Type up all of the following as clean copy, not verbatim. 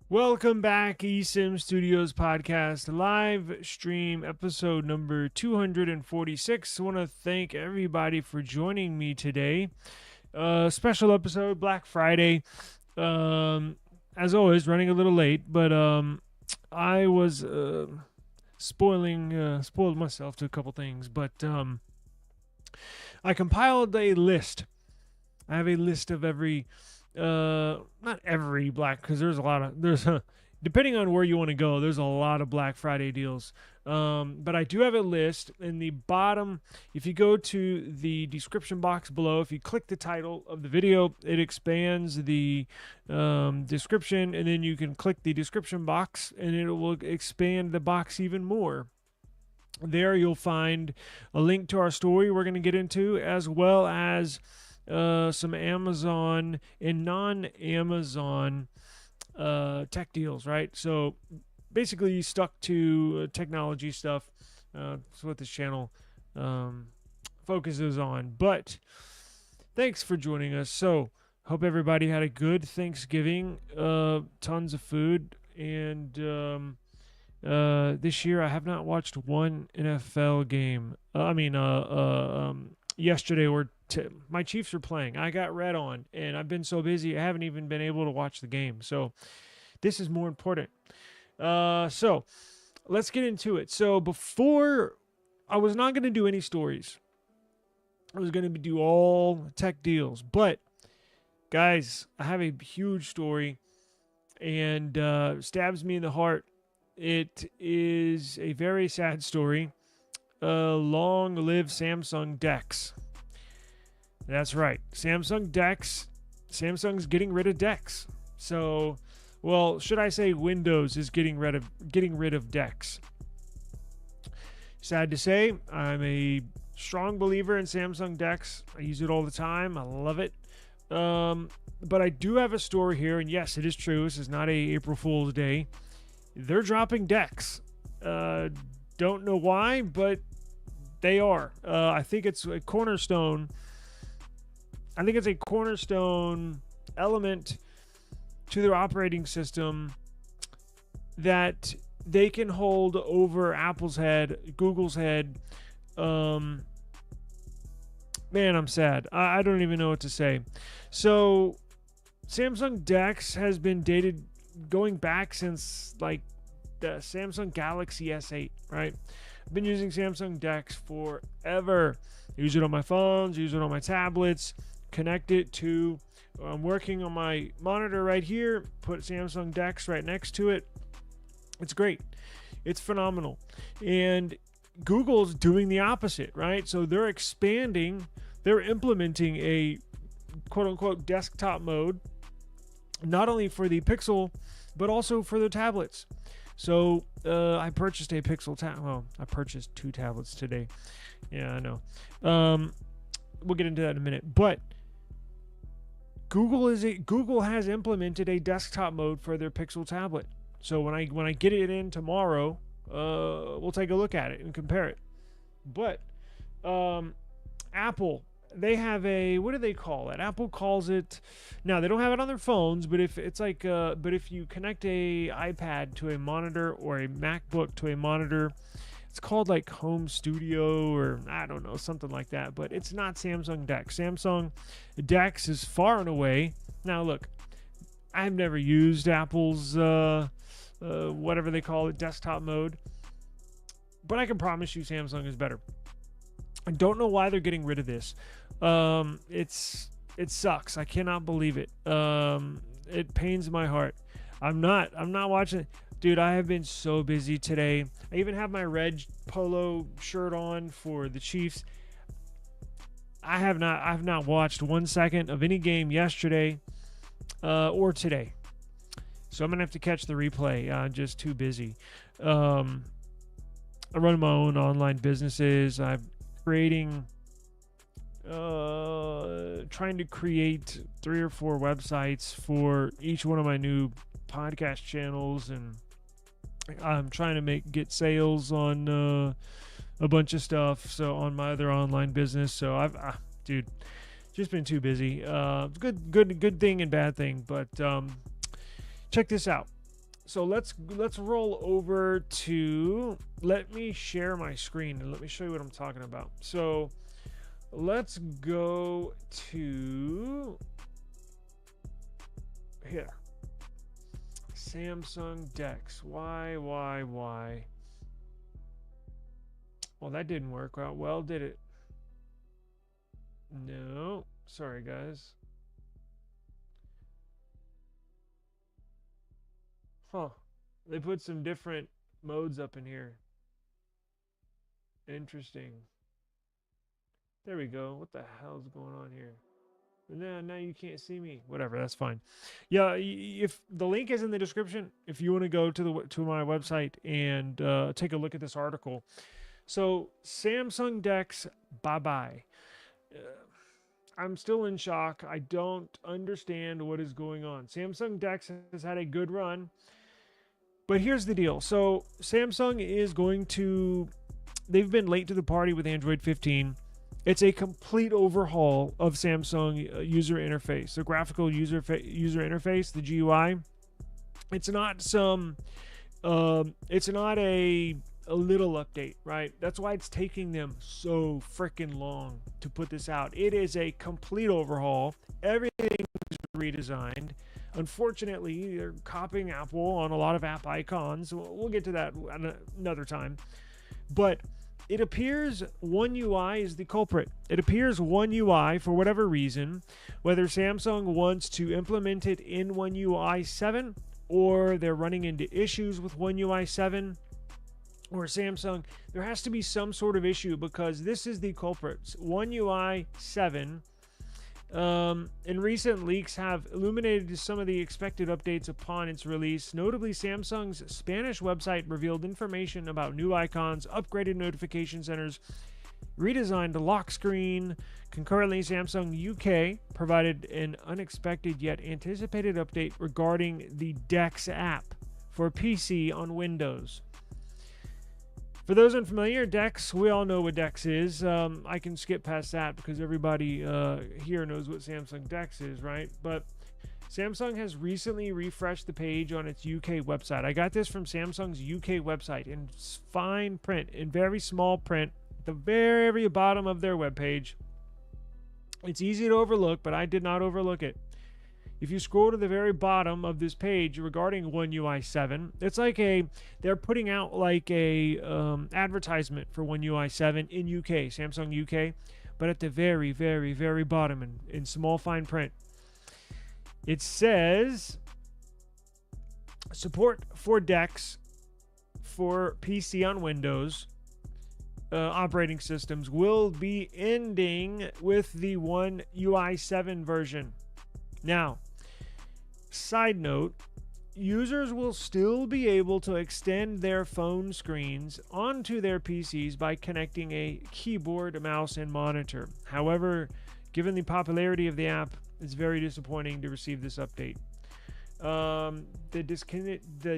Welcome back, eSIM Studios podcast live stream episode number 246. I want to thank everybody for joining me today. Special episode, Black Friday. As always, running a little late, but I was spoiled myself to a couple things. But I compiled a list. I have a list of every. Not every because depending on where you want to go, there's a lot of Black Friday deals. But I do have a list in the bottom. If you go to the description box below, if you click the title of the video, it expands the description, and then you can click the description box and it will expand the box even more. There you'll find a link to our story we're going to get into, as well as some Amazon and non-Amazon tech deals, right? So basically stuck to technology stuff. That's what this channel focuses on. But thanks for joining us. So hope everybody had a good Thanksgiving. Tons of food. And this year I have not watched one NFL game. Yesterday my Chiefs were playing. I got red on, and I've been so busy I haven't even been able to watch the game. So this is more important. So let's get into it. So before, I was not going to do any stories. I was going to do all tech deals. But, guys, I have a huge story, and stabs me in the heart. It is a very sad story. Long live Samsung DeX. That's right. Samsung DeX. Samsung's getting rid of DeX. So, well, should I say Windows is getting rid of DeX. Sad to say, I'm a strong believer in Samsung DeX. I use it all the time. I love it. But I do have a story here, and yes, it is true. This is not a April Fool's Day. They're dropping DeX. Don't know why, but they are. I think it's a cornerstone. I think it's a cornerstone element to their operating system that they can hold over Apple's head, Google's head. Man, I'm sad. I don't even know what to say. So, Samsung DeX has been dated going back since like the Samsung Galaxy S8, right? I've been using Samsung DeX forever. Use it on my phones, use it on my tablets, connect it to, I'm working on my monitor right here, put Samsung DeX right next to it. It's great. It's phenomenal. And Google's doing the opposite, right? So they're expanding, they're implementing a quote-unquote desktop mode, not only for the Pixel, but also for the tablets. So I purchased a Pixel tablet. Well, I purchased 2 tablets today. Yeah, I know. We'll get into that in a minute. But Google has implemented a desktop mode for their Pixel tablet. So when I get it in tomorrow, we'll take a look at it and compare it. But Apple, they have a, what do they call it? Apple calls it, now they don't have it on their phones, but if it's like, but if you connect a iPad to a monitor or a MacBook to a monitor, it's called like Home Studio or I don't know, something like that. But it's not Samsung DeX. Samsung DeX is far and away. Now look, I've never used Apple's whatever they call it, desktop mode, but I can promise you Samsung is better. I don't know why they're getting rid of this. It sucks. I cannot believe it. It pains my heart. I'm not watching. Dude, I have been so busy today. I even have my red polo shirt on for the Chiefs. I've not watched 1 second of any game yesterday or today. So I'm going to have to catch the replay. I'm just too busy. I run my own online businesses. I'm creating, trying to create 3 or 4 websites for each one of my new podcast channels, and I'm trying to get sales on a bunch of stuff. So on my other online business. So dude, just been too busy. Good thing and bad thing. But check this out. So let's roll over to, let me share my screen and let me show you what I'm talking about. So let's go to here. Samsung DeX. Why? Well, that didn't work out. Well, did it? No. Sorry, guys. Huh. They put some different modes up in here. Interesting. There we go. What the hell's going on here? Now you can't see me. Whatever, that's fine. Yeah, if the link is in the description, if you want to go to my website and take a look at this article. So Samsung DeX, bye-bye. I'm still in shock. I don't understand what is going on. Samsung DeX has had a good run, but here's the deal. So Samsung is they've been late to the party with Android 15. It's a complete overhaul of Samsung user interface, the graphical user interface, the GUI. It's not a little update, right? That's why it's taking them so freaking long to put this out. It is a complete overhaul. Everything is redesigned. Unfortunately, they're copying Apple on a lot of app icons. We'll get to that another time. But it appears One UI is the culprit. It appears One UI, for whatever reason, whether Samsung wants to implement it in One UI 7, or they're running into issues with One UI 7, or Samsung, there has to be some sort of issue, because this is the culprit. One UI 7, and recent leaks have illuminated some of the expected updates upon its release. Notably, Samsung's Spanish website revealed information about new icons, upgraded notification centers, redesigned lock screen. Concurrently, Samsung UK provided an unexpected yet anticipated update regarding the DeX app for PC on Windows. For those unfamiliar, DeX, we all know what DeX is. I can skip past that because everybody here knows what Samsung DeX is, right? But Samsung has recently refreshed the page on its UK website. I got this from Samsung's UK website in fine print, in very small print, at the very bottom of their webpage. It's easy to overlook, but I did not overlook it. If you scroll to the very bottom of this page regarding One UI 7, it's like they're putting out like a advertisement for One UI 7 in UK, Samsung UK, but at the very bottom in small fine print, it says support for DeX for PC on Windows operating systems will be ending with the One UI 7 version. Now, side note, users will still be able to extend their phone screens onto their PCs by connecting a keyboard, mouse, and monitor. However, given the popularity of the app, it's very disappointing to receive this update. The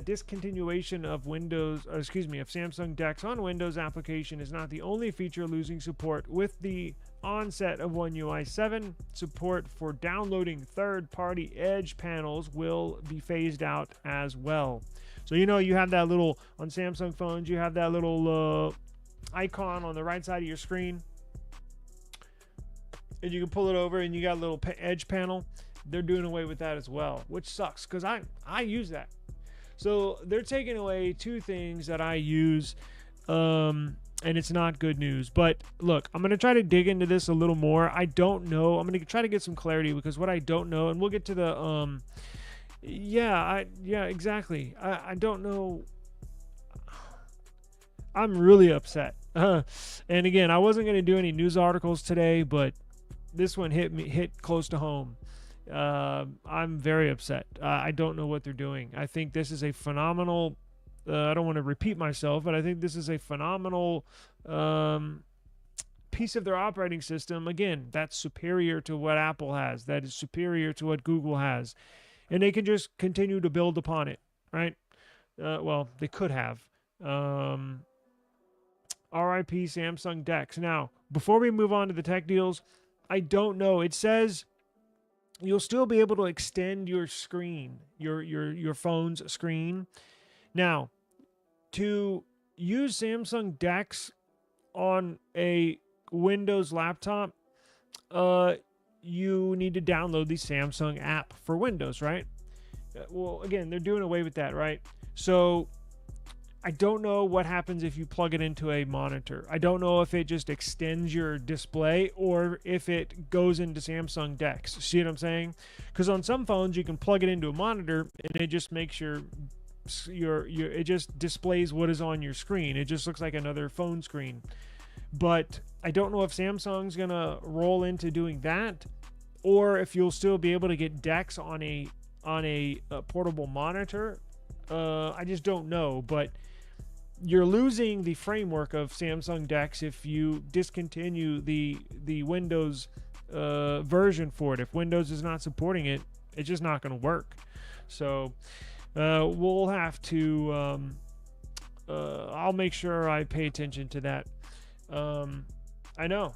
discontinuation of Samsung DeX on Windows application is not the only feature losing support. With the onset of One UI 7, support for downloading third-party edge panels will be phased out as well. So you have that little, on Samsung phones, you have that little icon on the right side of your screen, and you can pull it over and you got a little edge panel. They're doing away with that as well, which sucks because I use that. So they're taking away two things that I use, and it's not good news. But look, I'm going to try to dig into this a little more. I don't know. I'm going to try to get some clarity, because what I don't know, and we'll get to the exactly. I don't know. I'm really upset. And again, I wasn't going to do any news articles today, but this one hit close to home. I'm very upset. I don't know what they're doing. I think this is a phenomenal. I don't want to repeat myself, but I think this is a phenomenal piece of their operating system. Again, that's superior to what Apple has. That is superior to what Google has, and they can just continue to build upon it, right? Well, they could have. RIP Samsung DeX. Now, before we move on to the tech deals, I don't know. It says you'll still be able to extend your screen, your phone's screen. Now, to use Samsung DeX on a Windows laptop, you need to download the Samsung app for Windows, right? Well, again, they're doing away with that, right? So I don't know what happens if you plug it into a monitor. I don't know if it just extends your display or if it goes into Samsung DeX. See what I'm saying? Because on some phones you can plug it into a monitor and it just makes your it just displays what is on your screen. It just looks like another phone screen. But I don't know if Samsung's gonna roll into doing that, or if you'll still be able to get DeX on a portable monitor. I just don't know, but you're losing the framework of Samsung DeX if you discontinue the Windows version for it. If Windows is not supporting it, it's just not going to work. So we'll have to. I'll make sure I pay attention to that. I know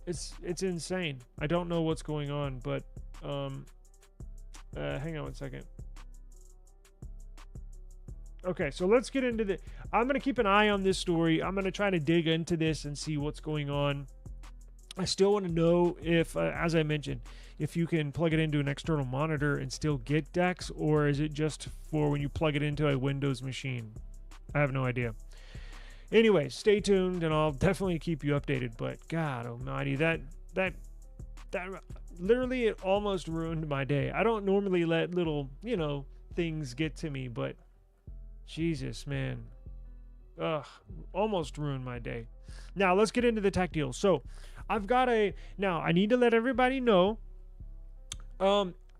it's insane. I don't know what's going on, but hang on one second. Okay, so let's get into the. I'm going to keep an eye on this story. I'm going to try to dig into this and see what's going on. I still want to know if, as I mentioned, if you can plug it into an external monitor and still get DeX, or is it just for when you plug it into a Windows machine? I have no idea. Anyway, stay tuned, and I'll definitely keep you updated. But God almighty, that literally, it almost ruined my day. I don't normally let little, things get to me, but Jesus, man. Ugh, almost ruined my day. Now, let's get into the tech deals. So, now, I need to let everybody know,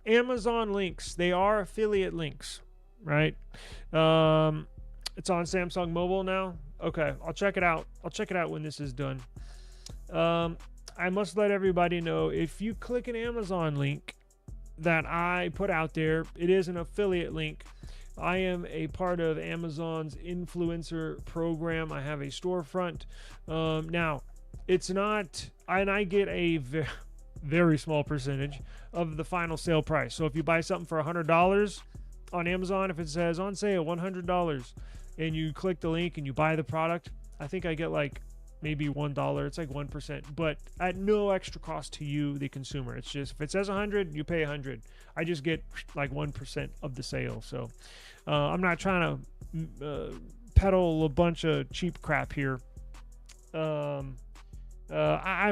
Amazon links, they are affiliate links, right? It's on Samsung Mobile now. Okay, I'll check it out. I'll check it out when this is done. I must let everybody know, if you click an Amazon link that I put out there, it is an affiliate link. I am a part of Amazon's influencer program. I have a storefront. Now, it's not, and I get a very small percentage of the final sale price. So if you buy something for $100 on Amazon, if it says on sale $100, and you click the link and you buy the product, I think I get like maybe $1. It's like 1%, but at no extra cost to you, the consumer. It's just, if it says 100, you pay 100. I just get like 1% of the sale. So I'm not trying to peddle a bunch of cheap crap here. I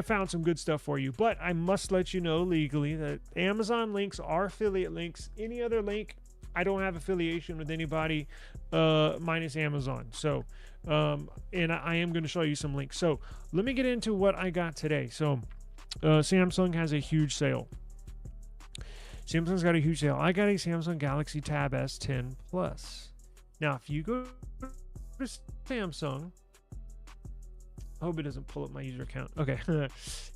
found some good stuff for you, but I must let you know legally that Amazon links are affiliate links. Any other link, I don't have affiliation with anybody minus Amazon. So, and I am going to show you some links. So let me get into what I got today. So Samsung has a huge sale. Samsung's got a huge sale. I got a Samsung Galaxy Tab S10 Plus. Now, if you go to Samsung, I hope it doesn't pull up my user account. Okay.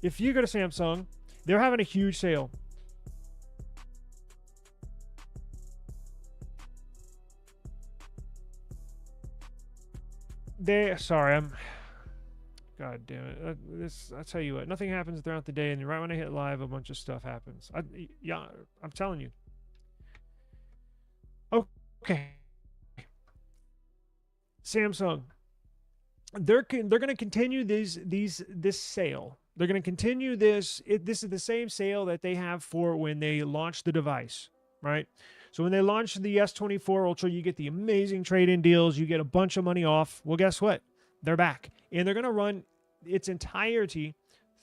If you go to Samsung, they're having a huge sale. God damn it. I tell you what, nothing happens throughout the day, and right when I hit live, a bunch of stuff happens. I'm telling you. Okay. Samsung. They're going to continue this sale. They're going to continue this. This is the same sale that they have for when they launch the device, right? So when they launch the S24 Ultra, you get the amazing trade-in deals. You get a bunch of money off. Well, guess what? They're back. And they're going to run its entirety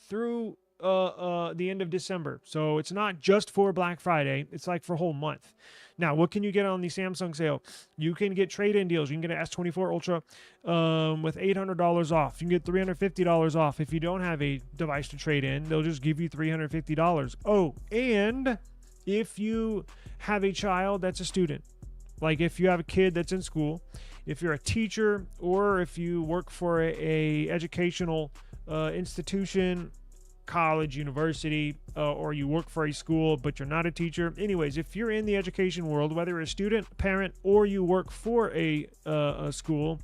through the end of December. So it's not just for Black Friday. It's like for a whole month. Now, what can you get on the Samsung sale? You can get trade-in deals. You can get an S24 Ultra with $800 off. You can get $350 off. If you don't have a device to trade in, they'll just give you $350. Oh, and if you have a child that's a student, like if you have a kid that's in school, if you're a teacher, or if you work for a educational institution, college, university, or you work for a school but you're not a teacher. Anyways, if you're in the education world, whether you're a student, parent, or you work for a school,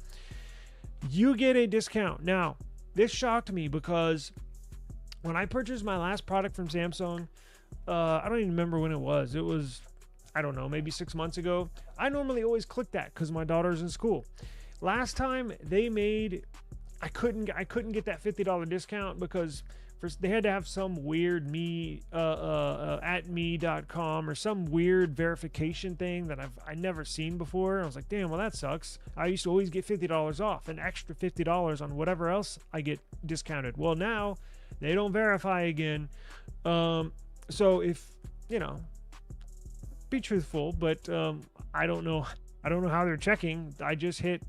you get a discount. Now, this shocked me because when I purchased my last product from Samsung, I don't even remember when it was. It was, I don't know, maybe 6 months ago. I normally always click that because my daughter's in school. Last time they made, I couldn't get that $50 discount because first they had to have some weird at&t.com or some weird verification thing that I never seen before. I was like, damn, well that sucks. I used to always get $50 off, an extra $50 on whatever else I get discounted. Well, now they don't verify again. So if, you know, be truthful, but I don't know how they're checking. I just hit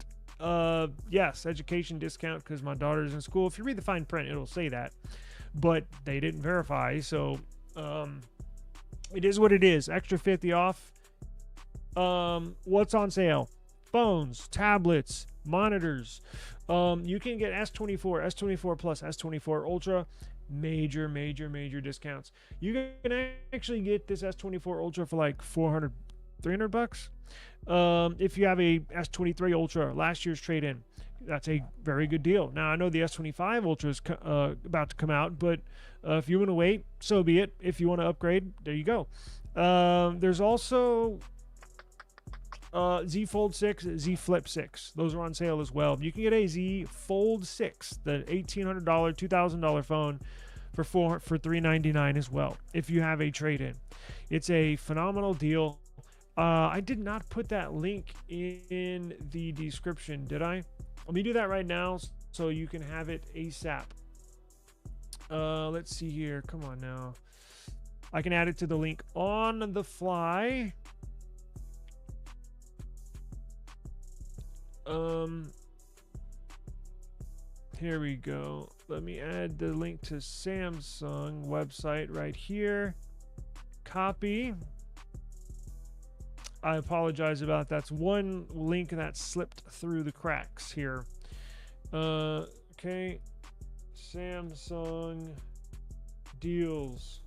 yes, education discount because my daughter's in school. If you read the fine print, it'll say that, but they didn't verify. So it is what it is. Extra 50 off. What's on sale? Phones, tablets, monitors. You can get S24, S24 Plus, S24 Ultra. Major discounts. You can actually get this S24 Ultra for like $400, $300. If you have a S23 Ultra, last year's trade-in, that's a very good deal. Now I know the S25 Ultra is about to come out, but if you want to wait, so be it. If you want to upgrade, there you go. There's also Z Fold 6, Z Flip 6. Those are on sale as well. You can get a Z Fold 6, the $1,800, $2,000 phone for $399 as well if you have a trade-in. It's a phenomenal deal. I did not put that link in the description, did I? Let me do that right now so you can have it ASAP. Let's see here. Come on now. I can add it to the link on the fly. Here we go. Let me add the link to Samsung website right here. Copy. I apologize about that. That's one link that slipped through the cracks here. Okay. Samsung deals.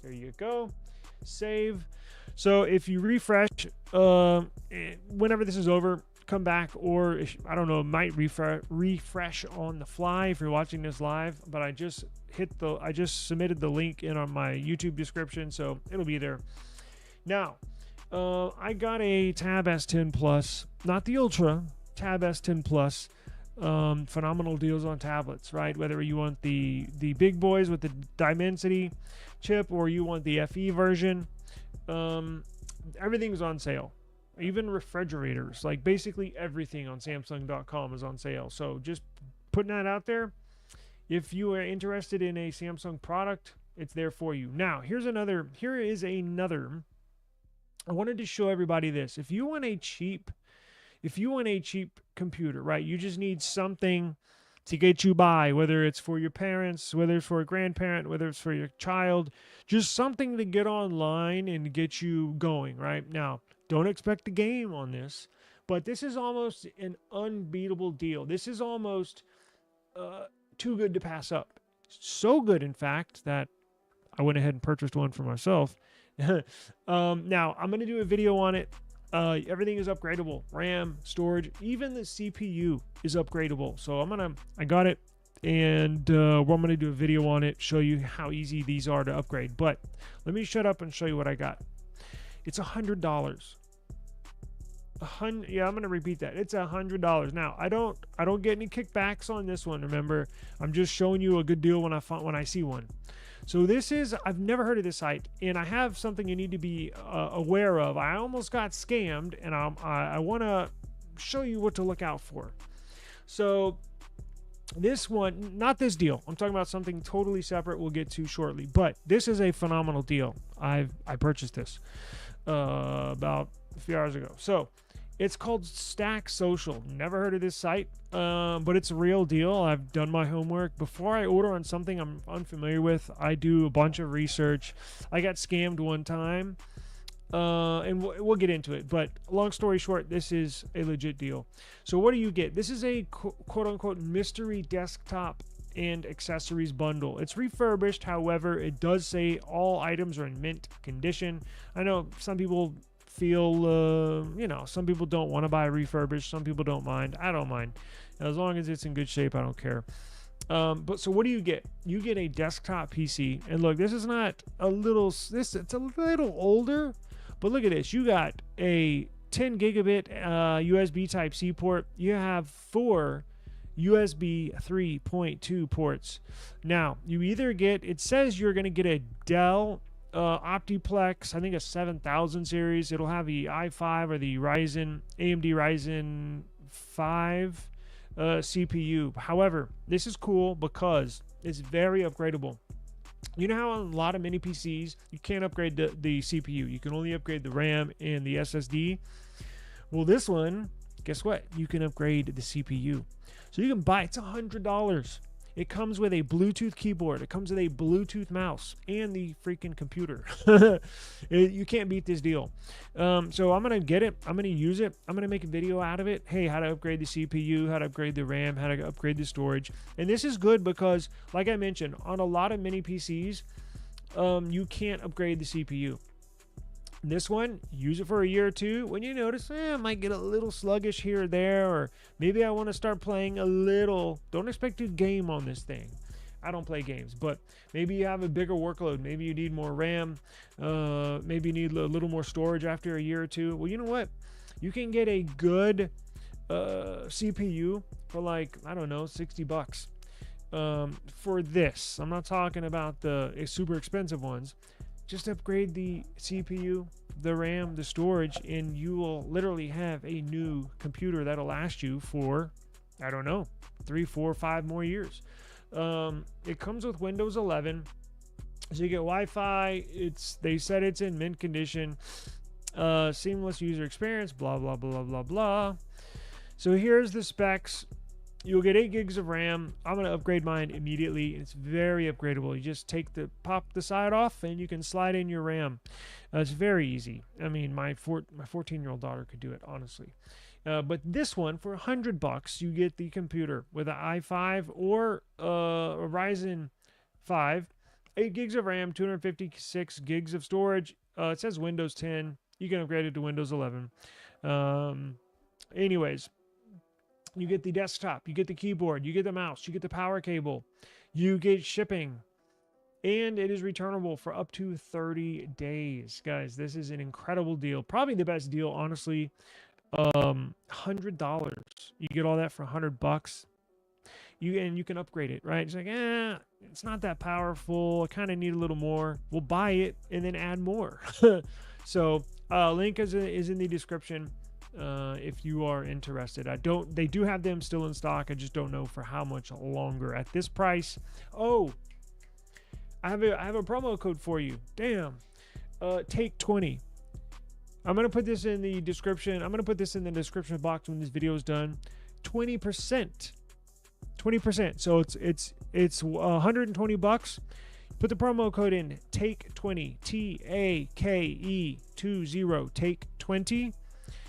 There you go. Save. So if you refresh, whenever this is over, come back, or I don't know, it might refresh on the fly if you're watching this live, but I just submitted the link in on my YouTube description, so it'll be there. Now, I got a Tab S10 Plus, not the Ultra, Tab S10 Plus. Phenomenal deals on tablets, right? Whether you want the big boys with the Dimensity chip or you want the FE version, everything's on sale. Even refrigerators, like basically everything on Samsung.com is on sale. So just putting that out there. If you are interested in a Samsung product, it's there for you. Now, here is another. I wanted to show everybody this. If you want a cheap computer, right? You just need something to get you by, whether it's for your parents, whether it's for a grandparent, whether it's for your child, just something to get online and get you going, right? Now, don't expect a game on this, but this is almost an unbeatable deal. This is almost too good to pass up. So good, in fact, that I went ahead and purchased one for myself. Now, I'm going to do a video on it. Everything is upgradable. RAM, storage, even the CPU is upgradable. So I got it, and I'm going to do a video on it, show you how easy these are to upgrade. But let me shut up and show you what I got. It's $100. Yeah, I'm gonna repeat that. It's $100. Now, I don't get any kickbacks on this one. Remember, I'm just showing you a good deal when I see one. So this is, I've never heard of this site, and I have something you need to be aware of. I almost got scammed, and I want to show you what to look out for. So this one, not this deal. I'm talking about something totally separate. We'll get to shortly. But this is a phenomenal deal. I purchased this about a few hours ago. So It's called Stack Social. Never heard of this site, but it's a real deal. I've done my homework. Before I order on something I'm unfamiliar with, I do a bunch of research. I got scammed one time, and we'll get into it. But long story short, this is a legit deal. So what do you get? This is a quote-unquote mystery desktop and accessories bundle. It's refurbished, however, it does say all items are in mint condition. I know some people feel, some people don't want to buy refurbished. Some people don't mind. I don't mind. As long as it's in good shape, I don't care. But so what do you get? You get a desktop PC. And look, this is not a little, it's a little older, but look at this. You got a 10 gigabit USB type C port. You have 4 USB 3.2 ports. Now, you either get, it says you're going to get a Dell Optiplex, I think a 7000 series. It'll have the i5 or the AMD Ryzen 5 CPU. However, this is cool because it's very upgradable. You know how on a lot of mini PCs you can't upgrade the CPU, you can only upgrade the RAM and the SSD. Well, this one, guess what, you can upgrade the CPU. So you can buy, it's $100. It comes with a Bluetooth keyboard. It comes with a Bluetooth mouse and the freaking computer. You can't beat this deal. So I'm going to get it. I'm going to use it. I'm going to make a video out of it. Hey, how to upgrade the CPU, how to upgrade the RAM, how to upgrade the storage. And this is good because, like I mentioned, on a lot of mini PCs, you can't upgrade the CPU. This one, use it for a year or two. When you notice, I might get a little sluggish here or there, or maybe I want to start playing a little. Don't expect to game on this thing. I don't play games, but maybe you have a bigger workload. Maybe you need more RAM. Maybe you need a little more storage after a year or two. Well, you know what? You can get a good CPU for like, I don't know, $60. For this, I'm not talking about the super expensive ones. Just upgrade the CPU, the RAM, the storage, and you will literally have a new computer that'll last you for, I don't know, 3, 4, 5 more years. It comes with Windows 11, so you get Wi-Fi. They said it's in mint condition. Seamless user experience. Blah blah blah blah blah. So here's the specs. You'll get 8 gigs of RAM. I'm going to upgrade mine immediately. It's very upgradable. You just pop the side off and you can slide in your RAM. It's very easy. I mean, my 14-year-old daughter could do it, honestly. But this one, for $100, you get the computer with an i5 or a Ryzen 5, 8 gigs of RAM, 256 gigs of storage. It says Windows 10. You can upgrade it to Windows 11. Anyways. You get the desktop, you get the keyboard, you get the mouse, you get the power cable, you get shipping, and it is returnable for up to 30 days. Guys, this is an incredible deal. Probably the best deal, honestly. $100. You get all that for $100. You can upgrade it, right? It's like, it's not that powerful. I kind of need a little more. We'll buy it and then add more. So, link is in the description. If you are interested. They do have them still in stock. I just don't know for how much longer at this price. Oh, I have a promo code for you. Damn. Take 20. I'm going to put this in the description. I'm going to put this in the description box when this video is done. 20%. 20%. So it's $120. Put the promo code in, take 20. TAKE 20. Take 20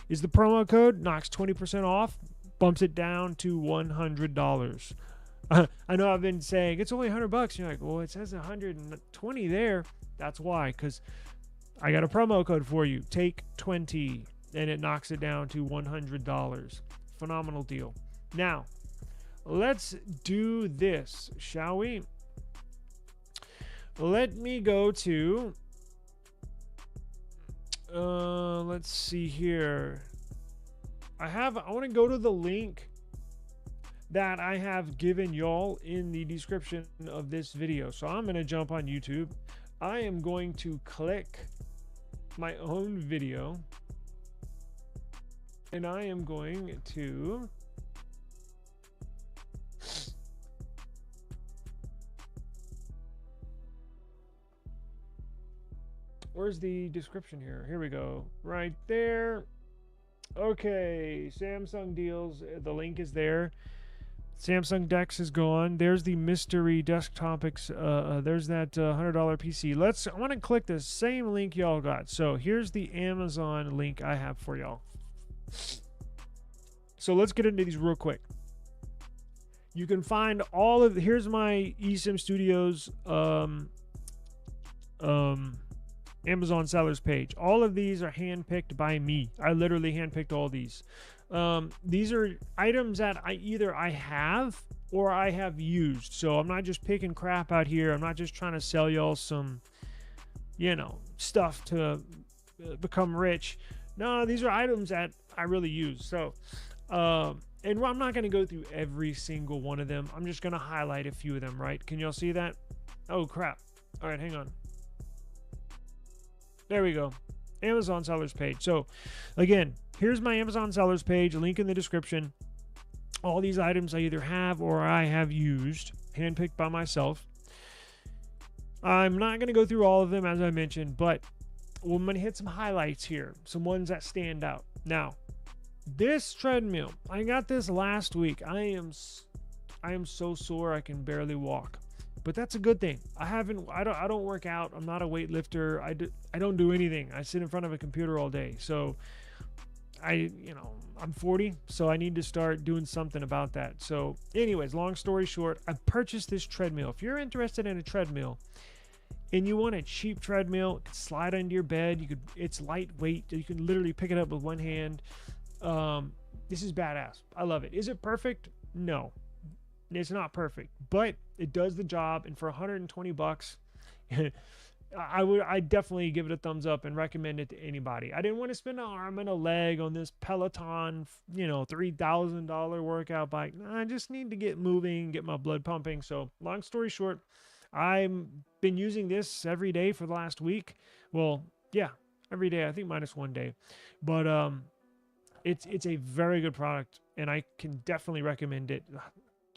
is the promo code. Knocks 20% off. Bumps it down to $100. I know I've been saying it's only $100. You're like, well, it says 120 there. That's why, because I got a promo code for you. Take 20, and it knocks it down to $100. Phenomenal deal. Now, let's do this, shall we? Let me go to, let's see here. I want to go to the link that I have given y'all in the description of this video. So I'm going to jump on YouTube. I am going to click my own video, and I am going to where's the description here? Here we go. Right there. Okay, Samsung deals. The link is there. Samsung Dex is gone. There's the mystery desktopics. There's that $100 PC. I want to click the same link y'all got. So here's the Amazon link I have for y'all. So let's get into these real quick. You can find all of. Here's my eSIM Studios Amazon sellers page. All of these are handpicked by me. I literally handpicked all these. These are items that I have or I have used. So I'm not just picking crap out here. I'm not just trying to sell y'all some, stuff to become rich. No, these are items that I really use. So, and I'm not going to go through every single one of them. I'm just going to highlight a few of them, right? Can y'all see that? Oh, crap. All right, hang on. There we go. Amazon sellers page. So, again, here's my Amazon sellers page. Link in the description. All these items I either have or I have used, handpicked by myself. I'm not going to go through all of them, as I mentioned, but I'm going to hit some highlights here. Some ones that stand out. Now, this treadmill, I got this last week. I am so sore I can barely walk, but that's a good thing. I don't work out. I'm not a weightlifter. I don't do anything. I sit in front of a computer all day. So I'm 40, so I need to start doing something about that. So anyways, long story short, I purchased this treadmill. If you're interested in a treadmill and you want a cheap treadmill, it can slide under your bed. It's lightweight. You can literally pick it up with one hand. This is badass. I love it. Is it perfect? No, it's not perfect, but it does the job. And for $120, I definitely give it a thumbs up and recommend it to anybody. I didn't want to spend an arm and a leg on this Peloton, $3,000 workout bike. I just need to get moving, get my blood pumping. So long story short, I've been using this every day for the last week. Well, yeah, every day, I think minus one day, but, it's a very good product and I can definitely recommend it.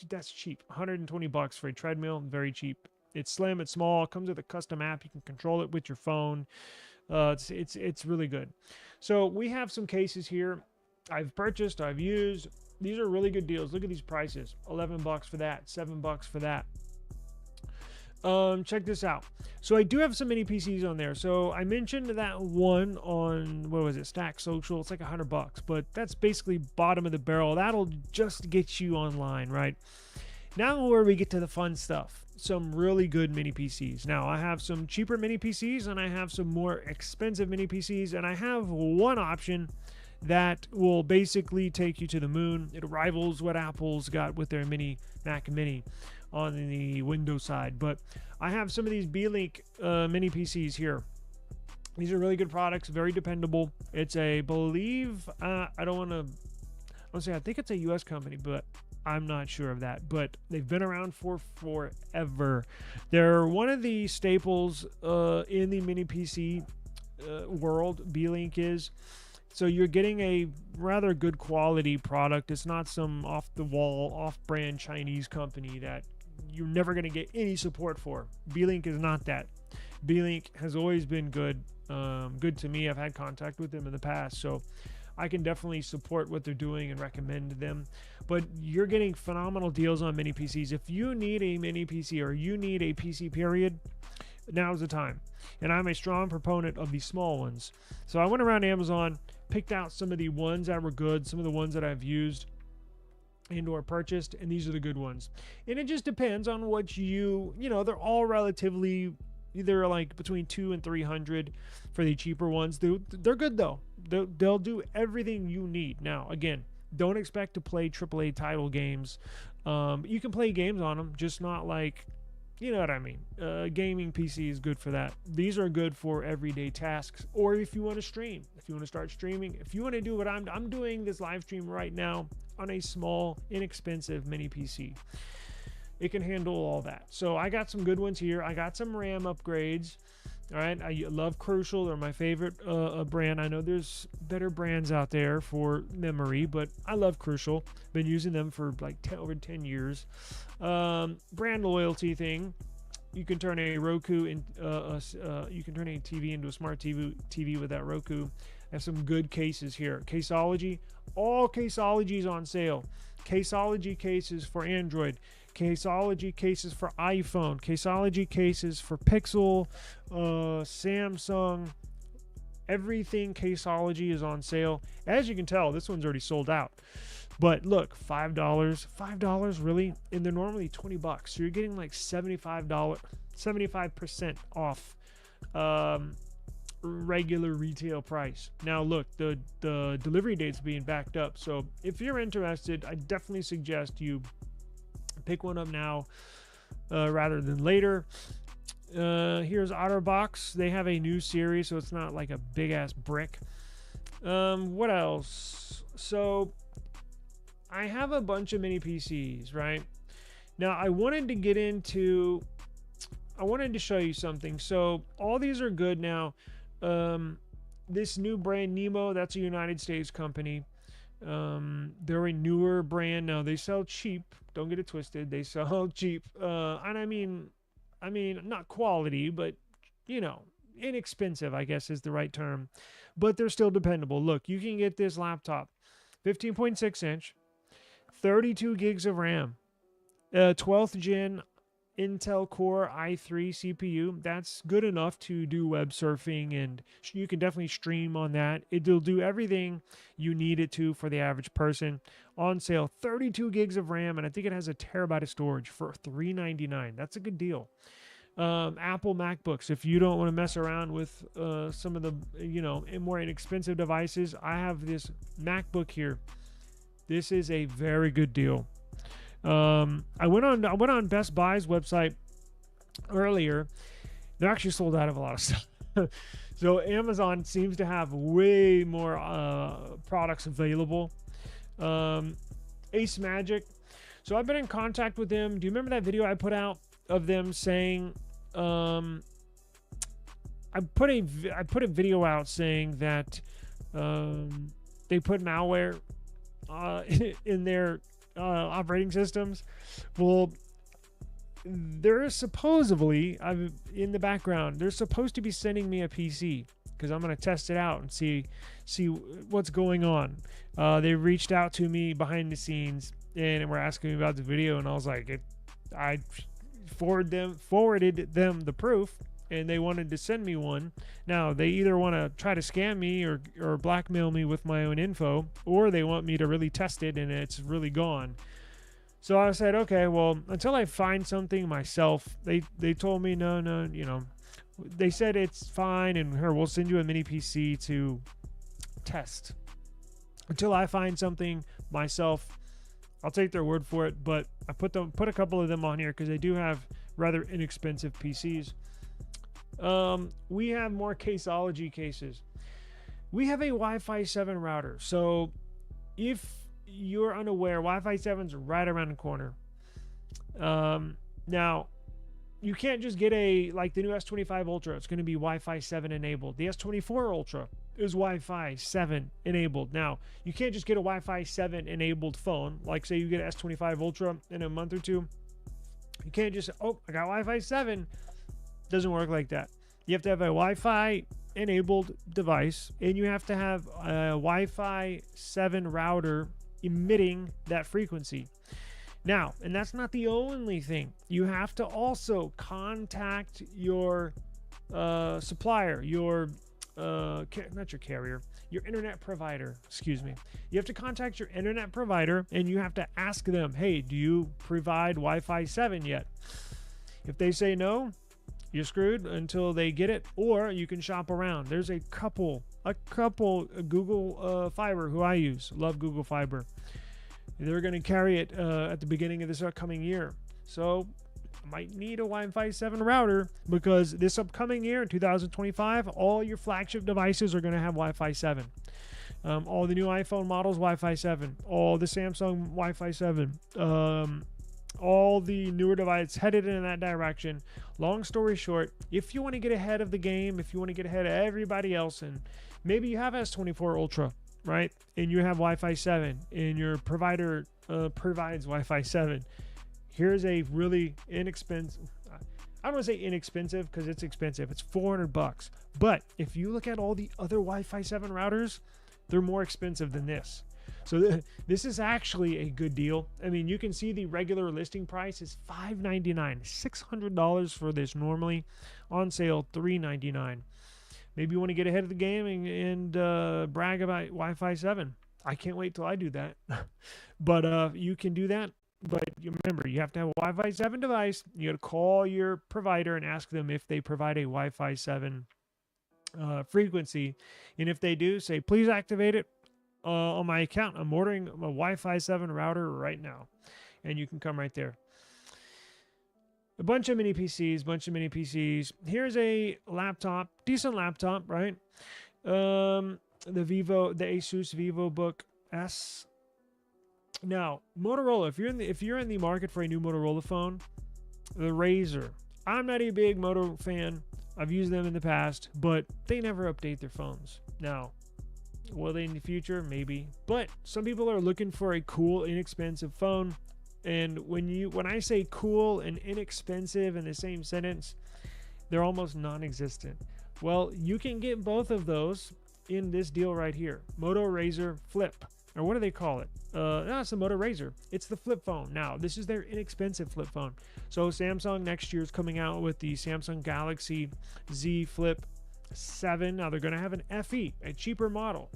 That's cheap. $120 for a treadmill, very cheap. It's slim, it's small, it comes with a custom app. You can control it with your phone. It's really good. So we have some cases here I've purchased, I've used. These are really good deals. Look at these prices. $11 for that, $7 for that. Check this out. So I do have some mini PCs on there. So I mentioned that one on, what was it, Stack Social. It's like $100, but that's basically bottom of the barrel. That'll just get you online, right? Now where we get to the fun stuff. Some really good mini PCs. Now I have some cheaper mini PCs and I have some more expensive mini PCs, and I have one option that will basically take you to the moon. It rivals what Apple's got with their Mac Mini on the Windows side. But I have some of these B-Link mini PCs here. These are really good products, very dependable. It's I think it's a US company, but I'm not sure of that. But they've been around for forever. They're one of the staples in the mini PC world. B-Link is. So you're getting a rather good quality product. It's not some off-the-wall, off-brand Chinese company that you're never going to get any support for. B-Link is not that. B-Link has always been good to me. I've had contact with them in the past, so I can definitely support what they're doing and recommend them. But you're getting phenomenal deals on mini PCs. If you need a mini PC or you need a PC period, now's the time. And I'm a strong proponent of the small ones. So I went around Amazon, picked out some of the ones that were good, some of the ones that I've used and or purchased, and these are the good ones. And it just depends on what they're all relatively either like between $200 and $300 for the cheaper ones. They're good though. They'll do everything you need. Now, again, don't expect to play AAA title games. You can play games on them, just not like, you know what I mean. Gaming PC is good for that. These are good for everyday tasks, or if you want to stream, if you want to start streaming, if you want to do what I'm doing this live stream right now on a small, inexpensive mini PC. It can handle all that. So I got some good ones here. I got some RAM upgrades. All right, I love Crucial. They're my favorite brand. I know there's better brands out there for memory, but I love Crucial. Been using them for like over 10 years. Brand loyalty thing. You can turn a Roku you can turn a TV into a smart TV with that Roku. I have some good cases here. Caseology, all Caseology is on sale. Caseology cases for Android, Caseology cases for iPhone, Caseology cases for Pixel, Samsung. Everything Caseology is on sale. As you can tell, this one's already sold out. But look, $5 really? And they're normally $20. So you're getting like $75, 75% off regular retail price. Now look, the delivery date's being backed up. So if you're interested, I definitely suggest you pick one up now rather than later. Here's OtterBox. They have a new series, so it's not like a big ass brick. What else? So I have a bunch of mini PCs, right? Now I wanted to show you something. So all these are good now. This new brand Nemo, that's a United States company. They're a newer brand now. They sell cheap. Don't get it twisted. They sell cheap. And I mean not quality, but you know, inexpensive, I guess is the right term. But they're still dependable. Look, you can get this laptop, 15.6 inch, 32 gigs of RAM, 12th gen Intel Core i3 CPU. That's good enough to do web surfing, and you can definitely stream on that. It'll do everything you need it to for the average person. On sale, 32 gigs of RAM, and I think it has a terabyte of storage for $399. That's a good deal. Apple MacBooks, if you don't want to mess around with some of the more inexpensive devices, I have this MacBook here. This is a very good deal. I went on Best Buy's website earlier. They're actually sold out of a lot of stuff. So Amazon seems to have way more products available. Ace Magic. So I've been in contact with them. Do you remember that video I put out of them saying I put a video out saying that they put malware in their operating systems? Well, there is supposedly, in the background, they're supposed to be sending me a PC because I'm going to test it out and see what's going on. They reached out to me behind the scenes and were asking me about the video, and I was like, I forwarded them the proof, and they wanted to send me one. Now, they either want to try to scam me or blackmail me with my own info, or they want me to really test it and it's really gone. So I said, okay, well, until I find something myself, they told me, no, they said it's fine, and here, we'll send you a mini PC to test. Until I find something myself, I'll take their word for it, but I put a couple of them on here because they do have rather inexpensive PCs. We have more Caseology cases. We have a Wi-Fi 7 router. So if you're unaware, Wi-Fi 7 is right around the corner. Now, you can't just get like the new S23 Ultra. It's going to be Wi-Fi 7 enabled. The S24 Ultra is Wi-Fi 7 enabled. Now, you can't just get a Wi-Fi 7 enabled phone. Like say you get an S23 Ultra in a month or two. You can't just, I got Wi-Fi 7. Doesn't work like that. You have to have a Wi-Fi enabled device, and you have to have a Wi-Fi 7 router emitting that frequency. Now, and that's not the only thing. You have to also contact your supplier, your not your carrier, your internet provider, excuse me. You have to contact your internet provider, and you have to ask them, hey, do you provide Wi-Fi 7 yet? If they say no, you're screwed until they get it, or you can shop around. There's a couple Google Fiber who I use. Love Google Fiber. They're going to carry it at the beginning of this upcoming year. So I might need a Wi-Fi 7 router, because this upcoming year in 2025, all your flagship devices are going to have Wi-Fi 7. All the new iPhone models, Wi-Fi 7. All the Samsung, Wi-Fi 7. All the newer devices headed in that direction. Long story short, if you want to get ahead of the game, if you want to get ahead of everybody else, and maybe you have S24 Ultra, right, and you have Wi-Fi 7, and your provider provides Wi-Fi 7, here's a really inexpensive, I don't want to say inexpensive because it's expensive. It's $400. But if you look at all the other Wi-Fi 7 routers, they're more expensive than this. So this is actually a good deal. I mean, you can see the regular listing price is $599, $600 for this normally. On sale, $399. Maybe you want to get ahead of the game and brag about Wi-Fi 7. I can't wait till I do that. But you can do that. But you remember, you have to have a Wi-Fi 7 device. You got to call your provider and ask them if they provide a Wi-Fi 7 frequency. And if they do, say, please activate it on my account. I'm ordering a Wi-Fi 7 router right now. And you can come right there. A bunch of mini PCs. Here's a laptop, decent laptop, right? The Asus VivoBook S. Now, Motorola, if you're in the market for a new Motorola phone, the Razr. I'm not a big Moto fan. I've used them in the past, but they never update their phones. Now, will they in the future? Maybe. But some people are looking for a cool, inexpensive phone. And when I say cool and inexpensive in the same sentence, they're almost non-existent. Well, you can get both of those in this deal right here. Moto Razr Flip. Or what do they call it? No, it's the Moto Razr. It's the flip phone. Now, this is their inexpensive flip phone. So Samsung next year is coming out with the Samsung Galaxy Z Flip 7. Now, they're going to have an FE, a cheaper model.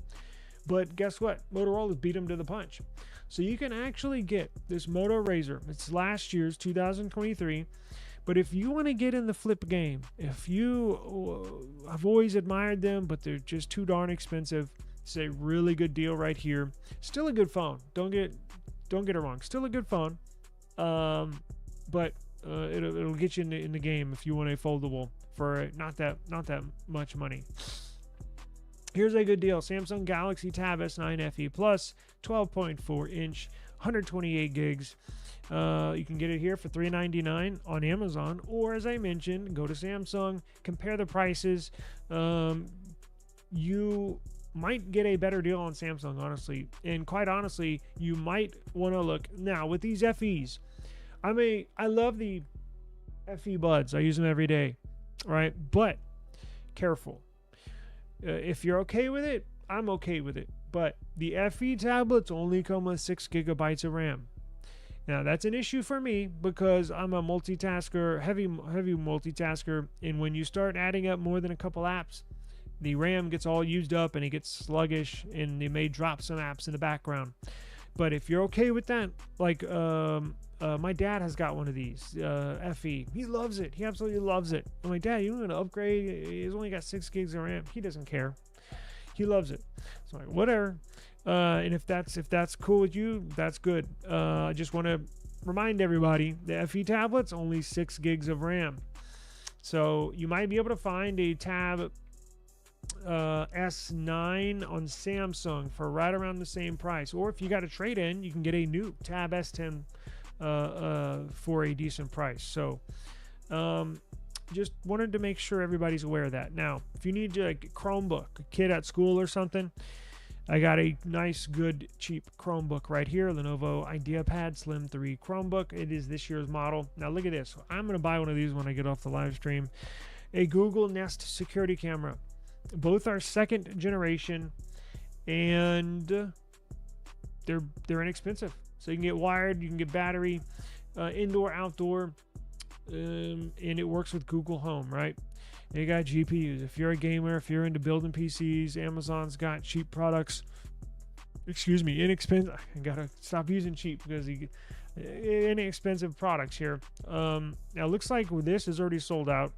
But guess what? Motorola beat them to the punch. So you can actually get this Moto Razr. It's last year's 2023. But if you want to get in the flip game, if you... I've always admired them, but they're just too darn expensive. It's a really good deal right here. Still a good phone. Don't get it wrong. Still a good phone. But it'll get you in the game if you want a foldable for not that much money. Here's a good deal. Samsung Galaxy Tab S9 FE Plus, 12.4 inch, 128 gigs. You can get it here for $399 on Amazon, or as I mentioned, go to Samsung, compare the prices. You might get a better deal on Samsung, honestly. And quite honestly, you might want to look now with these FEs. I love the FE buds. I use them every day, right? But careful. If you're okay with it, I'm okay with it. But the FE tablets only come with 6 gigabytes of RAM. Now, that's an issue for me because I'm a multitasker, heavy multitasker. And when you start adding up more than a couple apps, the RAM gets all used up and it gets sluggish, and it may drop some apps in the background. But if you're okay with that, like my dad has got one of these FE. He loves it. He absolutely loves it. I'm like, Dad, you don't want to upgrade? He's only got 6 gigs of RAM. He doesn't care. He loves it. So I'm like, whatever. And if that's cool with you, that's good. I just want to remind everybody, the FE tablets only 6 gigs of RAM. So you might be able to find a Tab S9 on Samsung for right around the same price. Or if you got a trade-in, you can get a new Tab S10 for a decent price. So just wanted to make sure everybody's aware of that. Now, if you need a Chromebook, a kid at school or something, I got a nice, good, cheap Chromebook right here. Lenovo IdeaPad Slim 3 Chromebook. It is this year's model. Now, look at this. I'm going to buy one of these when I get off the live stream. A Google Nest security camera. Both are second generation, and they're inexpensive. So you can get wired, you can get battery, indoor, outdoor, and it works with Google Home, right? And you got GPUs. If you're a gamer, if you're into building PCs, Amazon's got cheap products. Inexpensive. I gotta stop using cheap because inexpensive products here. Now it looks like this is already sold out.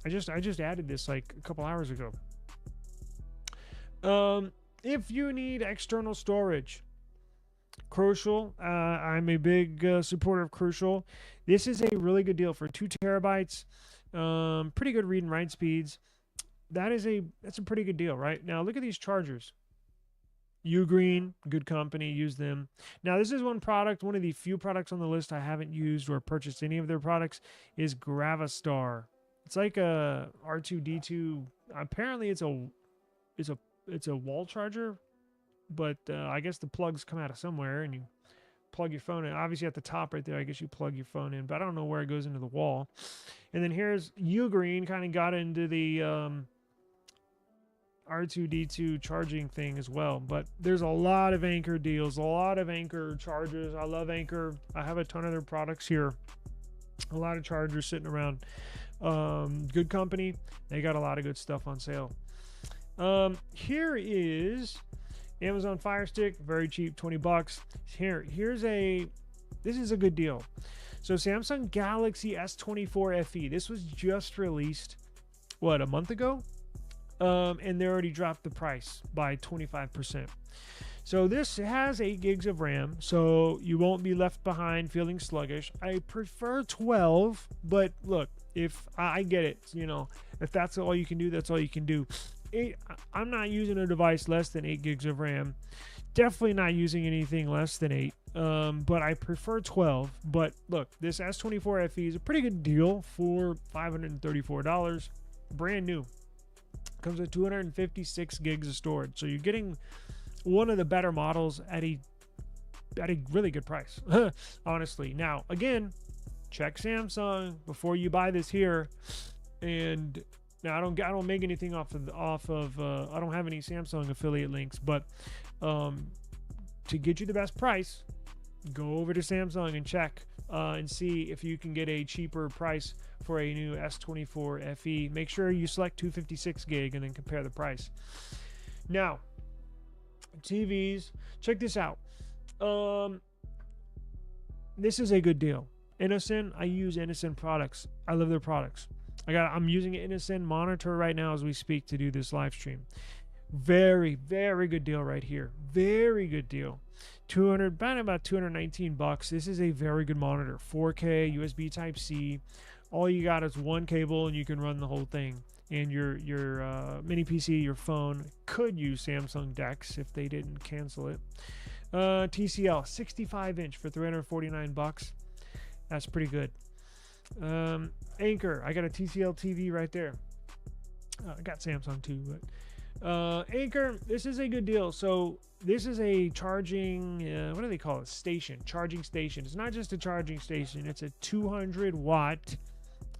I just added this like a couple hours ago. If you need external storage, Crucial. I'm a big supporter of Crucial. This is a really good deal for 2 terabytes. Pretty good read and write speeds. That's a pretty good deal, right? Now look at these chargers. Ugreen, good company, use them. Now this is one of the few products on the list I haven't used or purchased any of their products, is Gravistar. It's like a R2D2. Apparently it's a wall charger, but I guess the plugs come out of somewhere and you plug your phone in. Obviously at the top right there, I guess you plug your phone in, but I don't know where it goes into the wall. And then here's Ugreen, kind of got into the R2D2 charging thing as well. But there's a lot of Anker deals, a lot of Anker chargers. I love Anker. I have a ton of their products here. A lot of chargers sitting around. Good company. They got a lot of good stuff on sale. Here is Amazon Fire Stick, very cheap, 20 bucks. This is a good deal. So Samsung Galaxy S24 FE. This was just released, what, a month ago? And they already dropped the price by 25%. So this has 8 gigs of RAM, so you won't be left behind feeling sluggish. I prefer 12, but look, if I get it, you know, if that's all you can do, that's all you can do. I'm not using a device less than 8 gigs of RAM. Definitely not using anything less than 8. But I prefer 12. But look, this S24 FE is a pretty good deal for $534. Brand new. Comes with 256 gigs of storage. So you're getting one of the better models at a really good price. Honestly. Now, again, check Samsung before you buy this here. And now I don't make anything off of I don't have any Samsung affiliate links, but to get you the best price, go over to Samsung and check and see if you can get a cheaper price for a new S24 FE. Make sure you select 256 gig and then compare the price. Now, TVs, check this out. This is a good deal. innocn, I use innocn products. I love their products. I'm using an innocn monitor right now as we speak to do this live stream. Very, very good deal right here. Very good deal. About 219 bucks. This is a very good monitor. 4K, USB Type-C. All you got is one cable and you can run the whole thing. And your mini PC, your phone could use Samsung DeX if they didn't cancel it. TCL 65-inch for 349 bucks. That's pretty good. Anker, I got a TCL TV right there. I got Samsung too, but Anker, this is a good deal. So this is a charging, what do they call it? Station, charging station. It's not just a charging station. It's a 200 watt,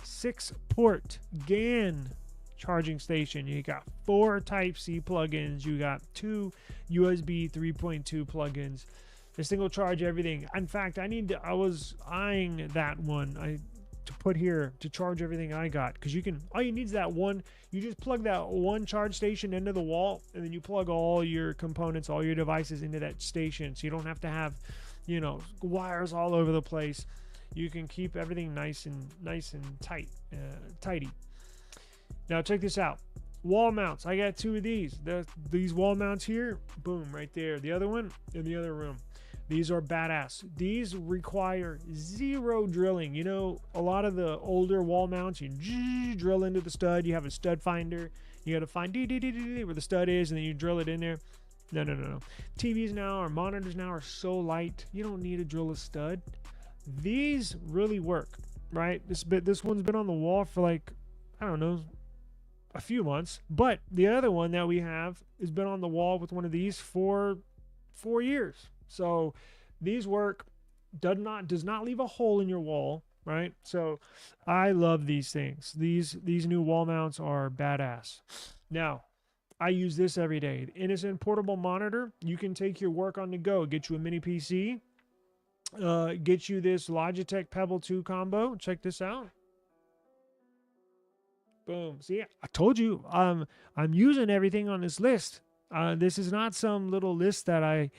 6-port GAN charging station. You got 4 Type-C plugins. You got 2 USB 3.2 plugins. This thing will charge everything. In fact, I was eyeing that one to put here to charge everything I got, because all you need is that one. You just plug that one charge station into the wall, and then you plug all your components, all your devices into that station, so you don't have to have, you know, wires all over the place. You can keep everything nice and tidy. Now check this out. Wall mounts. I got 2 of these. These wall mounts here, boom, right there. The other one in the other room. These are badass. These require 0 drilling. You know, a lot of the older wall mounts, you drill into the stud. You have a stud finder. You got to find where the stud is, and then you drill it in there. No. TVs now, or monitors now, are so light. You don't need to drill a stud. These really work, right? This one's been on the wall for like, I don't know, a few months. But the other one that we have has been on the wall with one of these for 4 years. So these work, does not leave a hole in your wall, right? So I love these things. These new wall mounts are badass. Now, I use this every day. The innocn portable monitor. You can take your work on the go. Get you a mini PC. Get you this Logitech Pebble 2 combo. Check this out. Boom. See, I told you I'm using everything on this list. This is not some little list that I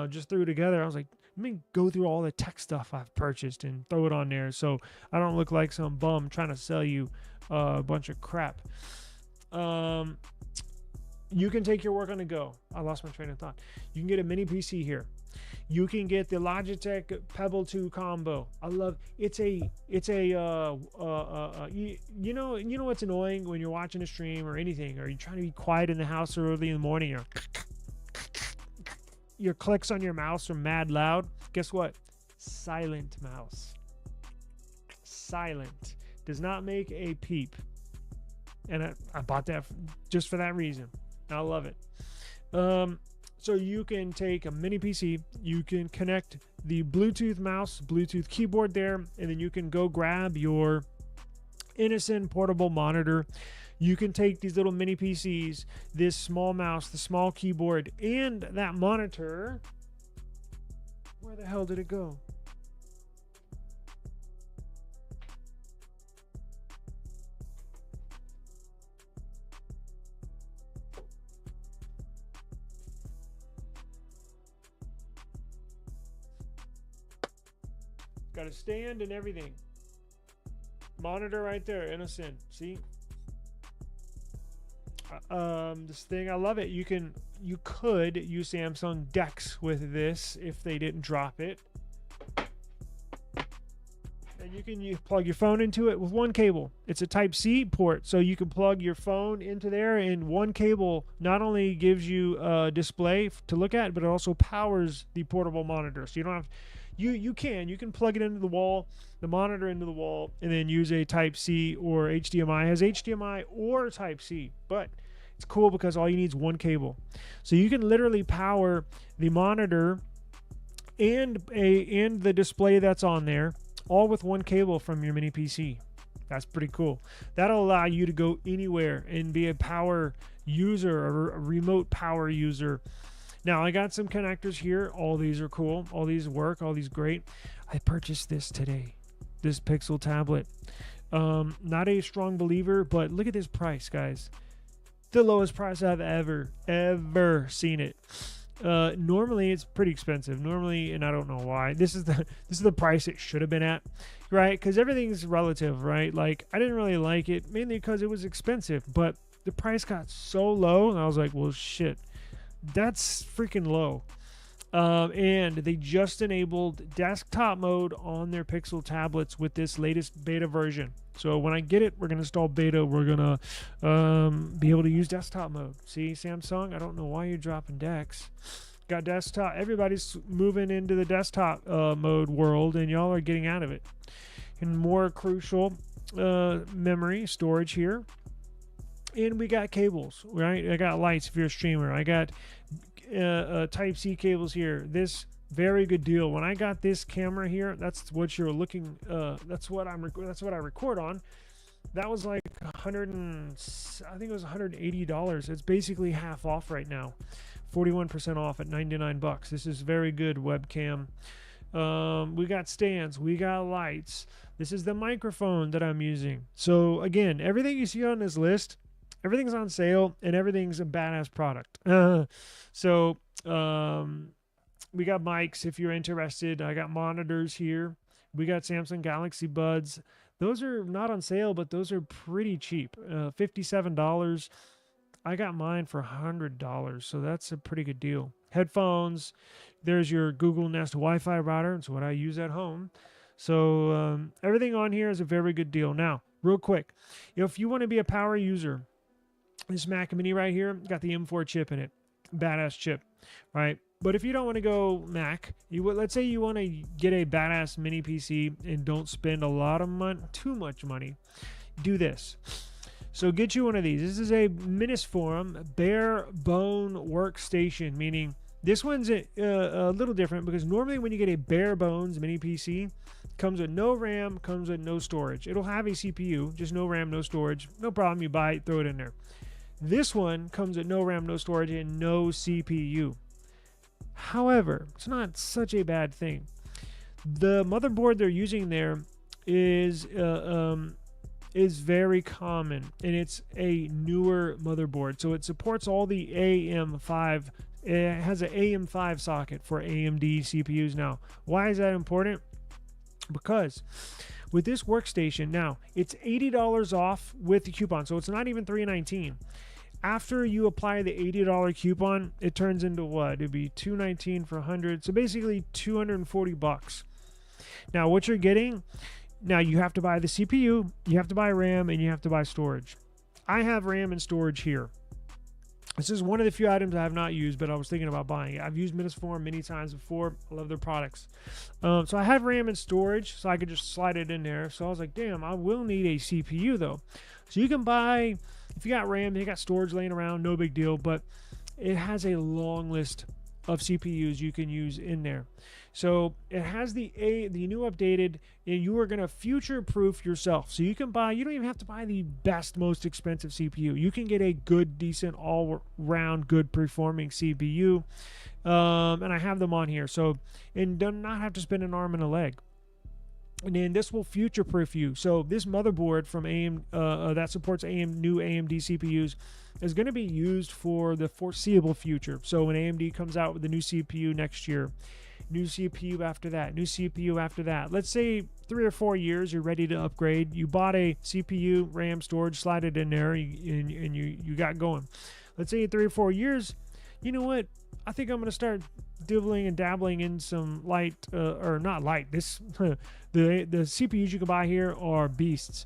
just threw together. I was like, let me go through all the tech stuff I've purchased and throw it on there so I don't look like some bum trying to sell you a bunch of crap. You can take your work on the go. I lost my train of thought. You can get a mini PC here. You can get the Logitech Pebble 2 combo. I love it's a you know what's annoying when you're watching a stream or anything, or you're trying to be quiet in the house early in the morning, or your clicks on your mouse are mad loud. Guess what? Silent mouse. Silent. Does not make a peep. And I bought that just for that reason. I love it. So you can take a mini PC, you can connect the Bluetooth mouse, Bluetooth keyboard there, and then you can go grab your innocn portable monitor. You can take these little mini PCs, this small mouse, the small keyboard, and that monitor. Where the hell did it go? Got a stand and everything. Monitor right there, innocn. See? This thing, I love it. You could use Samsung DeX with this if they didn't drop it. And you can plug your phone into it with one cable. It's a Type-C port, so you can plug your phone into there, and one cable not only gives you a display to look at, but it also powers the portable monitor. So you don't have you can plug it into the wall, the monitor into the wall, and then use a Type-C or HDMI. It has HDMI or Type-C, but it's cool because all you need is one cable. So you can literally power the monitor and the display that's on there, all with one cable from your mini PC. That's pretty cool. That'll allow you to go anywhere and be a power user or a remote power user. Now, I got some connectors here. All these are cool. All these work. All these great. I purchased this today, this Pixel tablet. Not a strong believer, but look at this price, guys. The lowest price I've ever seen it. Normally, it's pretty expensive. Normally, and I don't know why. This is the price it should have been at, right? Because everything's relative, right? Like, I didn't really like it, mainly because it was expensive. But the price got so low, and I was like, well, shit. That's freaking low. And they just enabled desktop mode on their Pixel tablets with this latest beta version. So when I get it, we're going to install beta. We're going to be able to use desktop mode. See, Samsung, I don't know why you're dropping DeX. Got desktop. Everybody's moving into the desktop mode world, and y'all are getting out of it. And more crucial, memory storage here. And we got cables, right? I got lights if you're a streamer. I got Type-C cables here. This very good deal. When I got this camera here, that's what you're looking. That's what I record on. That was like I think it was $180. It's basically half off right now, 41% off at $99. This is very good webcam. We got stands. We got lights. This is the microphone that I'm using. So again, everything you see on this list, everything's on sale, and everything's a badass product. So we got mics if you're interested. I got monitors here. We got Samsung Galaxy Buds. Those are not on sale, but those are pretty cheap. $57. I got mine for $100, so that's a pretty good deal. Headphones. There's your Google Nest Wi-Fi router. It's what I use at home. So everything on here is a very good deal. Now, real quick, if you want to be a power user, this Mac Mini right here got the M4 chip in it. Badass chip, right? But if you don't want to go Mac, let's say you want to get a badass mini PC and don't spend a lot of money, too much money, do this. So get you one of these. This is a Minisforum bare bone workstation, meaning this one's a little different because normally when you get a bare bones mini PC, comes with no RAM, comes with no storage. It'll have a CPU, just no RAM, no storage. No problem. You buy it, throw it in there. This one comes with no RAM, no storage, and no CPU. However, it's not such a bad thing. The motherboard they're using there is very common, and it's a newer motherboard. So it supports all the AM5. It has an AM5 socket for AMD CPUs now. Why is that important? Because with this workstation now, it's $80 off with the coupon, so it's not even $319. After you apply the $80 coupon, it turns into what? It'd be $219 for $100, so basically $240. Now, what you're getting, now you have to buy the CPU, you have to buy RAM, and you have to buy storage. I have RAM and storage here. This is one of the few items I have not used, but I was thinking about buying it. I've used Minisforum many times before. I love their products. So I have RAM and storage, so I could just slide it in there. So I was like, damn, I will need a CPU, though. So you can buy, if you got RAM, you got storage laying around, no big deal. But it has a long list of CPUs you can use in there. So it has the new updated, and you are going to future proof yourself. So you can buy, you don't even have to buy the best, most expensive CPU. You can get a good, decent, all round good performing CPU. And I have them on here. So, and do not have to spend an arm and a leg. And then this will future proof you. So this motherboard from AMD that supports new AMD CPUs is going to be used for the foreseeable future. So when AMD comes out with a new CPU next year, new CPU after that, new CPU after that, let's say 3 or 4 years, you're ready to upgrade. You bought a CPU, RAM, storage, slide it in there, and you got going. Let's say in 3 or 4 years, you know what? I think I'm going to start dibbling and dabbling in some light, or not light. This the CPUs you can buy here are beasts,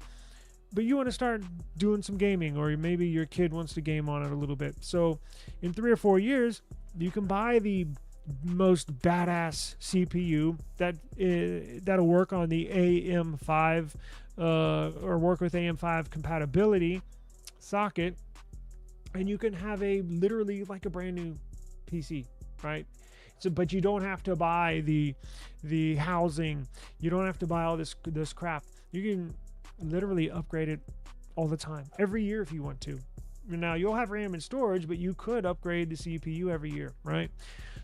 but you want to start doing some gaming, or maybe your kid wants to game on it a little bit. So in 3 or 4 years, you can buy the most badass CPU that'll work on the AM5 or work with AM5 compatibility socket, and you can have a literally like a brand new PC, right? So, but you don't have to buy the housing. You don't have to buy all this crap. You can literally upgrade it all the time, every year if you want to. Now you'll have RAM and storage, but you could upgrade the CPU every year, right?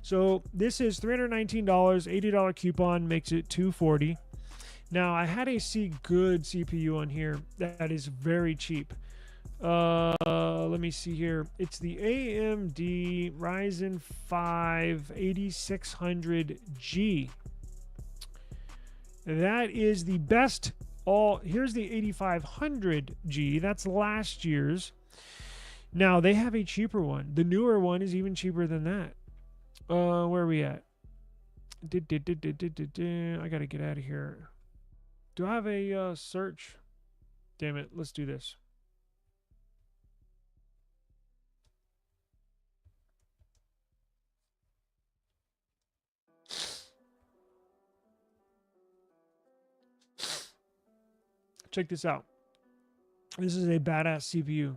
So this is $319, $80 coupon makes it $240. Now I had a good CPU on here that is very cheap. Let me see here. It's the AMD Ryzen 5 8600G. That is the best. Here's the 8500G. That's last year's. Now they have a cheaper one. The newer one is even cheaper than that. Where are we at? I gotta get out of here. Do I have a search? Damn it. Let's do this. Check this out. This is a badass CPU.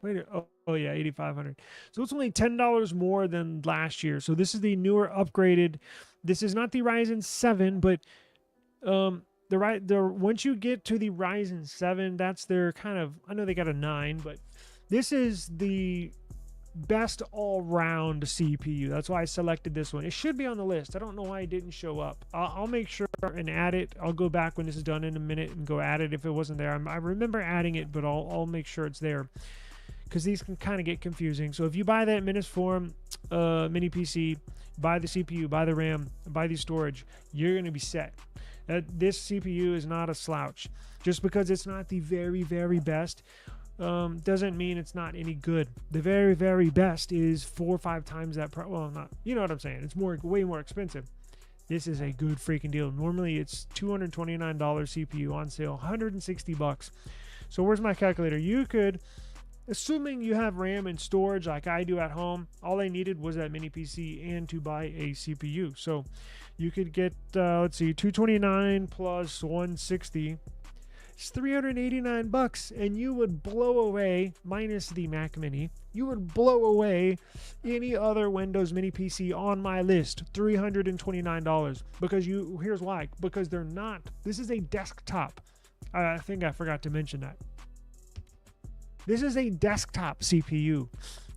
Wait, oh yeah, 8500. So it's only $10 more than last year. So this is the newer upgraded. This is not the Ryzen 7, but once you get to the Ryzen 7, that's their kind of, I know they got a 9, but this is the best all-round CPU. That's why I selected this one. It should be on the list. I don't know why it didn't show up. I'll make sure and add it. I'll go back when this is done in a minute and go add it if it wasn't there. I remember adding it, but I'll make sure it's there, because these can kind of get confusing. So if you buy that Form mini PC, buy the CPU, buy the RAM, buy the storage, you're going to be set. This CPU is not a slouch. Just because it's not the very, very best doesn't mean it's not any good. The very, very best is 4 or 5 times that price. Well, not, you know what I'm saying. It's way more expensive. This is a good freaking deal. Normally it's $229 CPU on sale, $160. So where's my calculator? You could, assuming you have RAM and storage like I do at home, all I needed was that mini PC and to buy a CPU. So you could get, let's see, 229 plus 160. It's $389, and you would blow away, minus the Mac Mini, you would blow away any other Windows Mini PC on my list, $329. Because here's why. Because they're not, this is a desktop. I think I forgot to mention that. This is a desktop CPU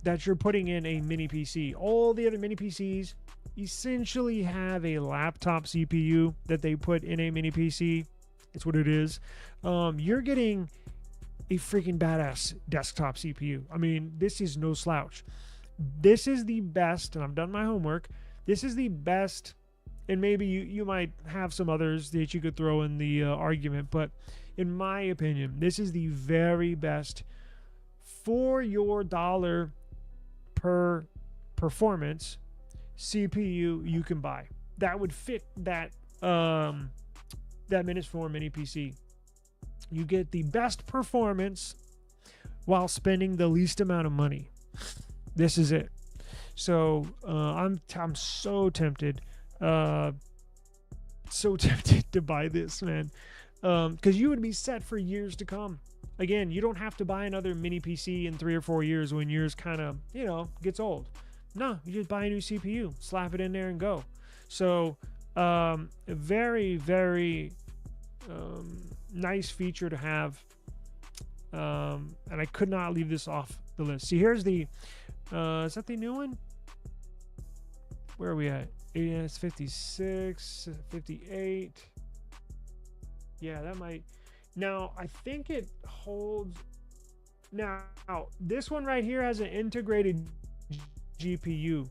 that you're putting in a mini PC. All the other mini PCs essentially have a laptop CPU that they put in a mini PC. It's what it is. You're getting a freaking badass desktop CPU. I mean, this is no slouch. This is the best, and I've done my homework. This is the best, and maybe you might have some others that you could throw in the argument, but in my opinion, this is the very best for your dollar per performance CPU you can buy. That would fit that Form mini PC. You get the best performance while spending the least amount of money. This is it. So I'm so tempted, to buy this, man, because you would be set for years to come. Again, you don't have to buy another mini PC in 3 or 4 years when yours kind of, gets old. No, you just buy a new CPU, slap it in there, and go. So, very, very nice feature to have. And I could not leave this off the list. See, here's the, is that the new one? Where are we at? Yeah, it's 56, 58. Yeah, that might. Now, I think it holds. Now, this one right here has an integrated GPU.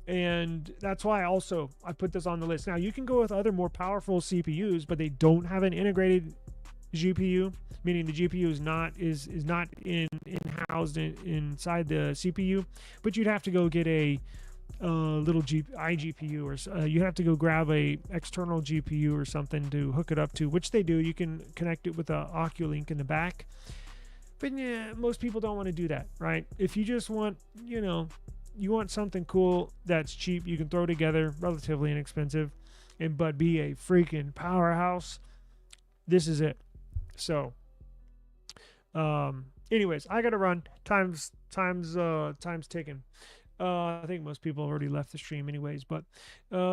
And that's why I put this on the list. Now, you can go with other more powerful CPUs, but they don't have an integrated GPU, meaning the GPU is not housed inside the CPU, but you'd have to go get a little iGPU, or you have to go grab a external GPU or something to hook it up to, which they do. You can connect it with a Oculink in the back, but yeah, most people don't want to do that, right? If you just want, you want something cool that's cheap, you can throw together, relatively inexpensive, but be a freaking powerhouse, this is it. So, anyways, I gotta run. Time's ticking. I think most people already left the stream anyways, but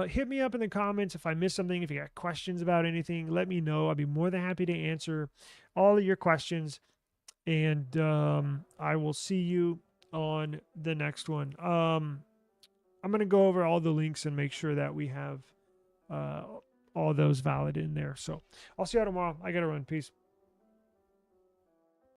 hit me up in the comments if I missed something. If you got questions about anything, let me know. I'd be more than happy to answer all of your questions, and I will see you on the next one. I'm gonna go over all the links and make sure that we have all those valid in there. So I'll see you tomorrow. I gotta run. Peace.